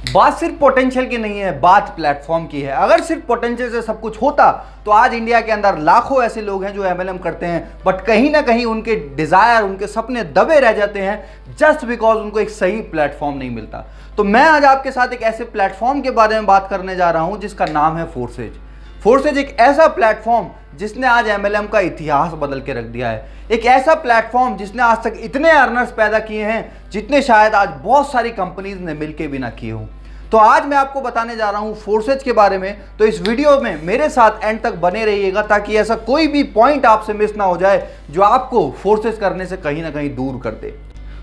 बात सिर्फ पोटेंशियल की नहीं है, बात प्लेटफॉर्म की है। अगर सिर्फ पोटेंशियल से सब कुछ होता तो आज इंडिया के अंदर लाखों ऐसे लोग हैं जो एमएलएम करते हैं, बट कहीं ना कहीं उनके डिजायर, उनके सपने दबे रह जाते हैं जस्ट बिकॉज उनको एक सही प्लेटफॉर्म नहीं मिलता। तो मैं आज आपके साथ एक ऐसे प्लेटफॉर्म के बारे में बात करने जा रहा हूं जिसका नाम है फोर्सेज। फोर्सेज एक ऐसा प्लेटफॉर्म जिसने आज एमएलएम का इतिहास बदल के रख दिया है। एक ऐसा प्लेटफॉर्म जिसने आज तक इतने अर्नर्स पैदा किए हैं जितने शायद आज बहुत सारी कंपनीज ने मिलकर भी ना किए हों। तो आज मैं आपको बताने जा रहा हूं फोर्सेज के बारे में। तो इस वीडियो में मेरे साथ एंड तक बने रहिएगा ताकि ऐसा कोई भी पॉइंट आपसे मिस ना हो जाए जो आपको फोर्सेज करने से कहीं ना कहीं दूर कर दे।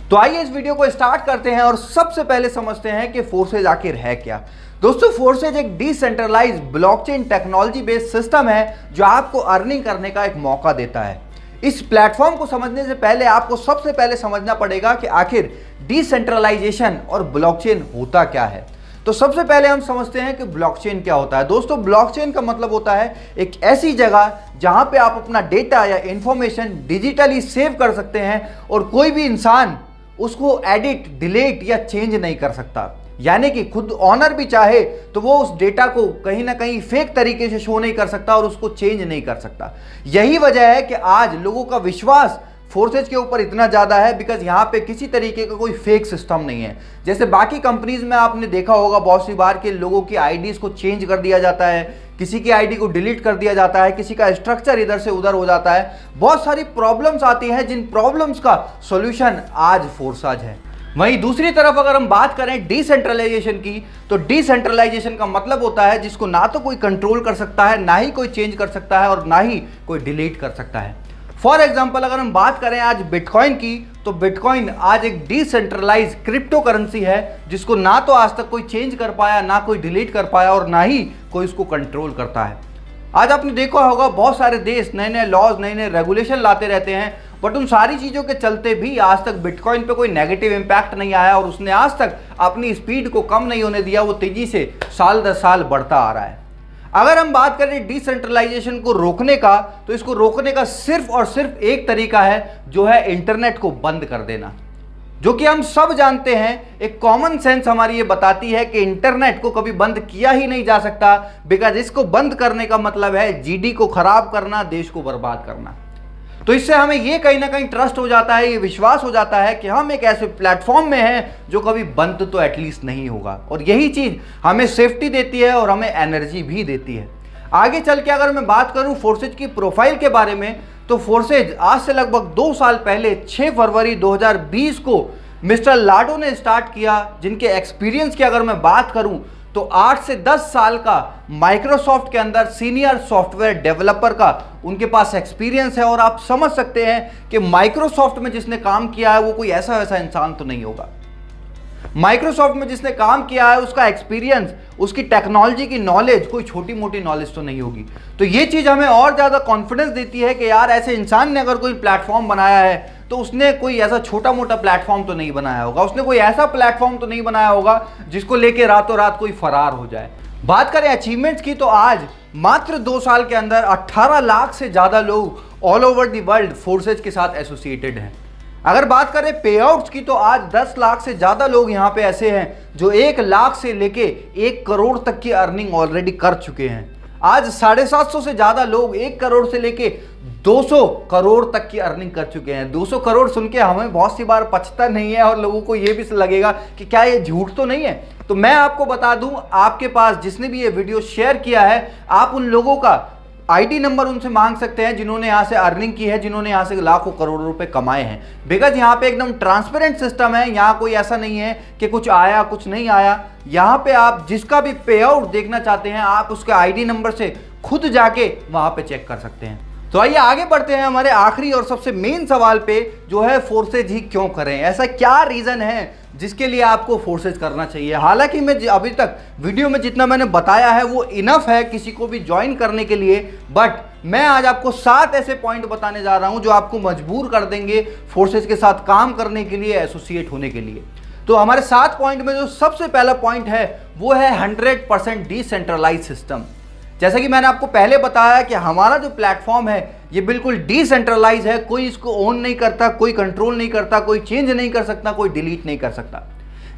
तो आइए इस वीडियो को स्टार्ट करते हैं और सबसे पहले समझते हैं कि फोर्सेज आखिर है क्या। दोस्तों, फोर्सेज एक decentralised blockchain technology based system है जो आपको अर्निंग करने का एक मौका देता है। इस प्लेटफॉर्म को समझने से पहले आपको सबसे पहले समझना पड़ेगा कि आखिर डिसेंट्रलाइजेशन और ब्लॉकचेन होता क्या है। तो सबसे पहले हम समझते हैं कि ब्लॉकचेन क्या होता है। दोस्तों, ब्लॉकचेन का मतलब होता है एक ऐसी जगह जहां पे आप अपना डेटा या इंफॉर्मेशन डिजिटली सेव कर सकते हैं और कोई भी इंसान उसको एडिट, डिलीट या चेंज नहीं कर सकता। यानी कि खुद ऑनर भी चाहे तो वो उस डेटा को कहीं ना कहीं फेक तरीके से शो नहीं कर सकता और उसको चेंज नहीं कर सकता। यही वजह है कि आज लोगों का विश्वास फोर्सेज के ऊपर इतना ज़्यादा है बिकॉज यहाँ पे किसी तरीके का कोई फेक सिस्टम नहीं है। जैसे बाकी कंपनीज में आपने देखा होगा बहुत सी बार के लोगों की आईडीज को चेंज कर दिया जाता है, किसी की आईडी को डिलीट कर दिया जाता है, किसी का स्ट्रक्चर इधर से उधर हो जाता है। बहुत सारी प्रॉब्लम्स आती हैं जिन प्रॉब्लम्स का सॉल्यूशन आज फोर्सेज है। वहीं दूसरी तरफ अगर हम बात करें डिसेंट्रलाइजेशन की, तो डिसेंट्रलाइजेशन का मतलब होता है जिसको ना तो कोई कंट्रोल कर सकता है, ना ही कोई चेंज कर सकता है और ना ही कोई डिलीट कर सकता है। फॉर एग्जाम्पल अगर हम बात करें आज बिटकॉइन की, तो बिटकॉइन आज एक डिसेंट्रलाइज क्रिप्टो करेंसी है जिसको ना तो आज तक कोई चेंज कर पाया, ना कोई डिलीट कर पाया और ना ही कोई उसको कंट्रोल करता है। आज आपने देखा होगा बहुत सारे देश नए नए लॉज, नए नए रेगुलेशन लाते रहते हैं, बट उन सारी चीज़ों के चलते भी आज तक बिटकॉइन पे कोई नेगेटिव इम्पैक्ट नहीं आया और उसने आज तक अपनी स्पीड को कम नहीं होने दिया। वो तेजी से साल दर साल बढ़ता आ रहा है। अगर हम बात करें डिसेंट्रलाइजेशन को रोकने का, तो इसको रोकने का सिर्फ और सिर्फ एक तरीका है जो है इंटरनेट को बंद कर देना, जो कि हम सब जानते हैं। एक कॉमन सेंस हमारी ये बताती है कि इंटरनेट को कभी बंद किया ही नहीं जा सकता बिकॉज इसको बंद करने का मतलब है जीडी को खराब करना, देश को बर्बाद करना। तो इससे हमें ये कहीं ना कहीं ट्रस्ट हो जाता है, ये विश्वास हो जाता है कि हम एक ऐसे प्लेटफॉर्म में हैं जो कभी बंद तो एटलीस्ट नहीं होगा। और यही चीज़ हमें सेफ्टी देती है और हमें एनर्जी भी देती है। आगे चल के अगर मैं बात करूं फोर्सेज की प्रोफाइल के बारे में, तो फोर्सेज आज से लगभग 2 साल पहले 6 फरवरी 2020 को मिस्टर लाडो ने स्टार्ट किया, जिनके एक्सपीरियंस की अगर मैं बात करूं तो 8 से 10 साल का माइक्रोसॉफ्ट के अंदर सीनियर सॉफ्टवेयर डेवलपर का उनके पास एक्सपीरियंस है। और आप समझ सकते हैं कि माइक्रोसॉफ्ट में जिसने काम किया है वो कोई ऐसा वैसा इंसान तो नहीं होगा। माइक्रोसॉफ्ट में जिसने काम किया है उसका एक्सपीरियंस, उसकी टेक्नोलॉजी की नॉलेज कोई छोटी मोटी नॉलेज तो नहीं होगी। तो ये चीज़ हमें और ज़्यादा कॉन्फिडेंस देती है कि यार ऐसे इंसान ने अगर कोई प्लेटफॉर्म बनाया है तो उसने कोई ऐसा छोटा मोटा प्लेटफॉर्म तो नहीं बनाया होगा, उसने कोई ऐसा प्लेटफॉर्म तो नहीं बनाया होगा जिसको लेके रातों रात कोई फरार हो जाए। बात करें अचीवमेंट्स की, तो आज मात्र 2 साल के अंदर 18 लाख से ज़्यादा लोग all over the world forces के साथ एसोसिएटेड हैं। अगर बात करें पे आउट्स की, तो आज 10 लाख से ज़्यादा लोग यहाँ पे ऐसे हैं जो 1 लाख से लेके 1 करोड़ तक की अर्निंग ऑलरेडी कर चुके हैं। आज 750 से ज़्यादा लोग 1 करोड़ से लेके 200 करोड़ तक की अर्निंग कर चुके हैं। 200 करोड़ सुन के हमें बहुत सी बार पचता नहीं है और लोगों को ये भी लगेगा कि क्या ये झूठ तो नहीं है। तो मैं आपको बता दूं, आपके पास जिसने भी ये वीडियो शेयर किया है, आप उन लोगों का आईडी नंबर उनसे मांग सकते हैं जिन्होंने यहाँ से अर्निंग की है, जिन्होंने यहाँ से लाखों करोड़ों रुपए कमाए हैं। बिकॉज यहाँ पे एकदम ट्रांसपेरेंट सिस्टम है। यहाँ कोई ऐसा नहीं है कि कुछ आया कुछ नहीं आया। यहाँ पे आप जिसका भी पे आउट देखना चाहते हैं आप उसके आईडी नंबर से खुद जाके वहाँ पे चेक कर सकते हैं। तो आइए आगे बढ़ते हैं हमारे आखिरी और सबसे मेन सवाल पे, जो है फोर्सेज ही क्यों करें। ऐसा क्या रीज़न है जिसके लिए आपको फोर्सेज करना चाहिए। हालांकि मैं अभी तक वीडियो में जितना मैंने बताया है वो इनफ है किसी को भी ज्वाइन करने के लिए, बट मैं आज आपको 7 ऐसे पॉइंट बताने जा रहा हूं जो आपको मजबूर कर देंगे फोर्सेज के साथ काम करने के लिए, एसोसिएट होने के लिए। तो हमारे 7 पॉइंट में जो सबसे पहला पॉइंट है वो है 100% डिसेंट्रलाइज सिस्टम। जैसा कि मैंने आपको पहले बताया कि हमारा जो प्लेटफॉर्म है ये बिल्कुल डिसेंट्रलाइज है। कोई इसको ओन नहीं करता, कोई कंट्रोल नहीं करता, कोई चेंज नहीं कर सकता, कोई डिलीट नहीं कर सकता।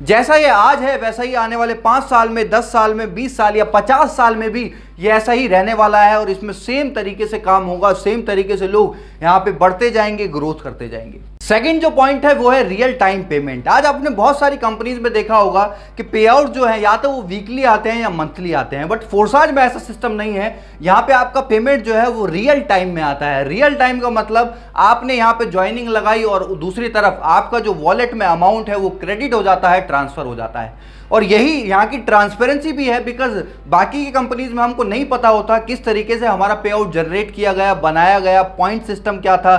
जैसा ये आज है वैसा ही आने वाले 5 साल में, 10 साल में, 20 साल या 50 साल में भी ये ऐसा ही रहने वाला है और इसमें सेम तरीके से काम होगा, सेम तरीके से लोग यहाँ पे बढ़ते जाएंगे, ग्रोथ करते जाएंगे। सेकंड जो पॉइंट है वो है रियल टाइम पेमेंट। आज आपने बहुत सारी कंपनीज में देखा होगा कि पे आउट जो है या तो वो वीकली आते हैं या मंथली आते हैं, बट फोर्साज में ऐसा सिस्टम नहीं है। यहाँ पे आपका पेमेंट जो है वो रियल टाइम में आता है। रियल टाइम का मतलब आपने यहाँ पे ज्वाइनिंग लगाई और दूसरी तरफ आपका जो वॉलेट में अमाउंट है वो क्रेडिट हो जाता है, ट्रांसफर हो जाता है। और यही यहाँ की ट्रांसपेरेंसी भी है, बिकॉज बाकी की कंपनीज में हमको नहीं पता होता किस तरीके से हमारा पे आउट जनरेट किया गया, बनाया गया, पॉइंट सिस्टम क्या था,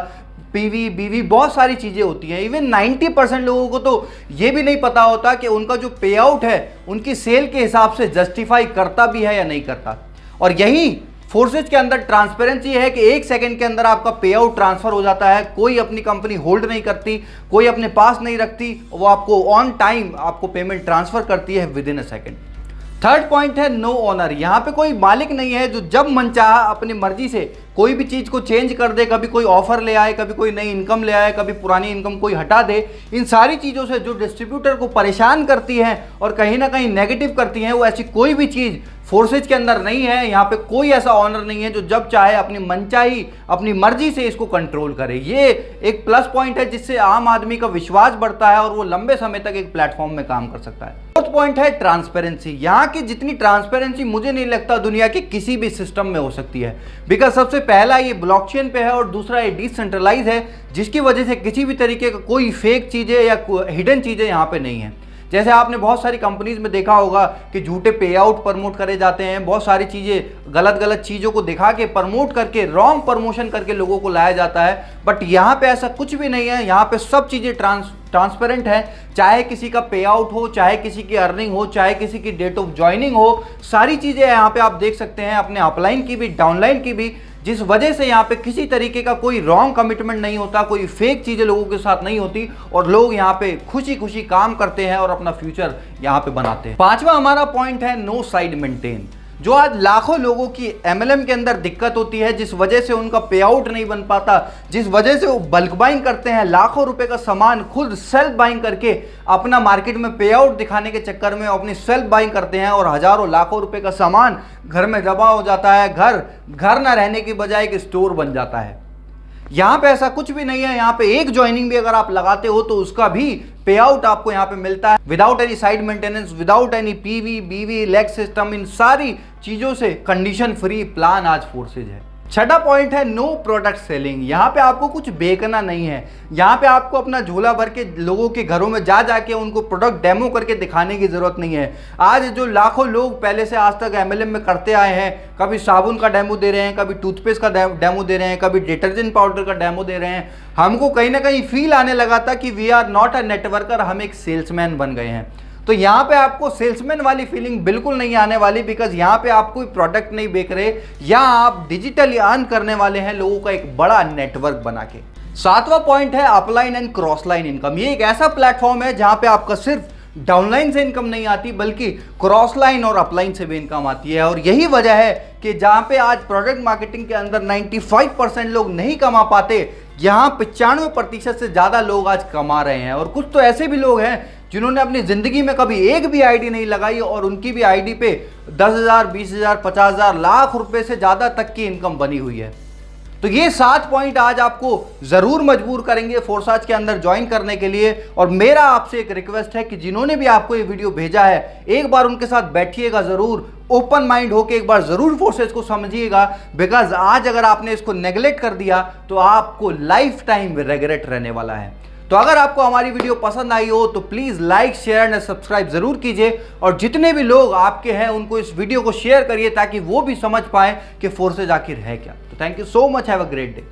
पीवी बीवी बहुत सारी चीजें होती हैं। इवन 90% लोगों को तो ये भी नहीं पता होता कि उनका जो पे आउट है उनकी सेल के हिसाब से जस्टिफाई करता भी है या नहीं करता। और यही फोर्सेज के अंदर ट्रांसपेरेंसी है कि 1 सेकंड के अंदर आपका पे आउट ट्रांसफर हो जाता है। कोई अपनी कंपनी होल्ड नहीं करती, कोई अपने पास नहीं रखती, वो आपको ऑन टाइम आपको पेमेंट ट्रांसफर करती है with in a second. Third point है नो ओनर। यहाँ पे कोई मालिक नहीं है जो जब मन चाहा अपनी मर्जी से कोई भी चीज़ को चेंज कर दे, कभी कोई ऑफर ले आए, कभी कोई नई इनकम ले आए, कभी पुरानी इनकम कोई हटा दे। इन सारी चीज़ों से जो डिस्ट्रीब्यूटर को परेशान करती हैं और कहीं ना कहीं नेगेटिव करती हैं, वो ऐसी कोई भी चीज़ फोर्सेज के अंदर नहीं है। यहाँ पे कोई ऐसा ऑनर नहीं है जो जब चाहे अपनी मनचाही अपनी मर्जी से इसको कंट्रोल करे। ये एक प्लस पॉइंट है जिससे आम आदमी का विश्वास बढ़ता है और वो लंबे समय तक एक प्लेटफॉर्म में काम कर सकता है। फोर्थ पॉइंट है ट्रांसपेरेंसी। यहाँ की जितनी ट्रांसपेरेंसी मुझे नहीं लगता दुनिया के किसी भी सिस्टम में हो सकती है, बिकॉज सबसे पहला ये ब्लॉकचेन पे है और दूसरा ये डिसेंट्रलाइज है, जिसकी वजह से किसी भी तरीके का कोई फेक चीज़ें या हिडन चीज़ें यहाँ पे नहीं है। जैसे आपने बहुत सारी कंपनीज में देखा होगा कि झूठे पे आउट प्रमोट करे जाते हैं, बहुत सारी चीज़ें गलत चीज़ों को दिखा के प्रमोट करके, रॉन्ग प्रमोशन करके लोगों को लाया जाता है। बट यहाँ पे ऐसा कुछ भी नहीं है। यहाँ पे सब चीज़ें ट्रांसपेरेंट है। चाहे किसी का पे आउट हो, चाहे किसी की अर्निंग हो, चाहे किसी की डेट ऑफ ज्वाइनिंग हो, सारी चीज़ें यहाँ पे आप देख सकते हैं, अपने अपलाइन की भी, डाउनलाइन की भी, जिस वजह से यहाँ पे किसी तरीके का कोई रॉन्ग कमिटमेंट नहीं होता, कोई फेक चीज़ें लोगों के साथ नहीं होती और लोग यहाँ पे खुशी खुशी काम करते हैं और अपना फ्यूचर यहाँ पे बनाते हैं। पांचवा हमारा पॉइंट है नो साइड मेंटेन। जो आज लाखों लोगों की एमएलएम के अंदर दिक्कत होती है, जिस वजह से उनका पे आउट नहीं बन पाता, जिस वजह से वो बल्क बाइंग करते हैं, लाखों रुपए का सामान खुद सेल्फ बाइंग करके अपना मार्केट में पे आउट दिखाने के चक्कर में अपनी सेल्फ बाइंग करते हैं और हजारों लाखों रुपए का सामान घर में जमा हो जाता है। घर ना रहने की बजाय एक स्टोर बन जाता है। यहाँ पे ऐसा कुछ भी नहीं है। यहाँ पे एक ज्वाइनिंग भी अगर आप लगाते हो तो उसका भी पे आउट आपको यहाँ पे मिलता है without any side maintenance, without any PV बीवी लेग सिस्टम। इन सारी चीजों से कंडीशन फ्री प्लान आज फोर्सेज है। छठा पॉइंट है नो प्रोडक्ट सेलिंग। यहाँ पे आपको कुछ बेचना नहीं है। यहाँ पे आपको अपना झोला भर के लोगों के घरों में जाके उनको प्रोडक्ट डेमो करके दिखाने की जरूरत नहीं है। आज जो लाखों लोग पहले से आज तक एमएलएम में करते आए हैं, कभी साबुन का डेमो दे रहे हैं, कभी टूथपेस्ट का डेमो दे रहे हैं, कभी डिटर्जेंट पाउडर का डेमो दे रहे हैं, हमको कहीं ना कहीं फील आने लगा था कि we are not a networker, हम एक सेल्समैन बन गए हैं। तो यहाँ पे आपको सेल्समैन वाली फीलिंग बिल्कुल नहीं आने वाली, बिकॉज यहाँ पे आप कोई प्रोडक्ट नहीं बेच रहे, या आप डिजिटली अर्न करने वाले हैं लोगों का एक बड़ा नेटवर्क बना के। सातवां पॉइंट है upline and cross line income. ये एक ऐसा प्लेटफॉर्म है जहाँ पे आपका सिर्फ डाउनलाइन से इनकम नहीं आती, बल्कि क्रॉस लाइन और अपलाइन से भी इनकम आती है। और यही वजह है कि जहाँ पे आज प्रोडक्ट मार्केटिंग के अंदर 95% लोग नहीं कमा पाते, यहाँ 95% से ज़्यादा लोग आज कमा रहे हैं। और कुछ तो ऐसे भी लोग हैं जिन्होंने अपनी ज़िंदगी में कभी एक भी आईडी नहीं लगाई और उनकी भी आईडी पे 10,000, 20,000, 50,000, लाख रुपए से ज़्यादा तक की इनकम बनी हुई है। तो ये 7 पॉइंट आज आपको ज़रूर मजबूर करेंगे फोर्साज के अंदर ज्वाइन करने के लिए। और मेरा आपसे एक रिक्वेस्ट है कि जिन्होंने भी आपको ये वीडियो भेजा है, एक बार उनके साथ बैठिएगा ज़रूर, ओपन माइंड होकर एक बार ज़रूर फोर्सेज को समझिएगा। बिकॉज आज अगर आपने इसको नेगलेक्ट कर दिया तो आपको लाइफ टाइम रिग्रेट रहने वाला है। तो अगर आपको हमारी वीडियो पसंद आई हो तो please like, share and subscribe ज़रूर कीजिए। और जितने भी लोग आपके हैं उनको इस वीडियो को शेयर करिए ताकि वो भी समझ पाए कि फोर्सेज आखिर है क्या। तो thank you so much, have a great day.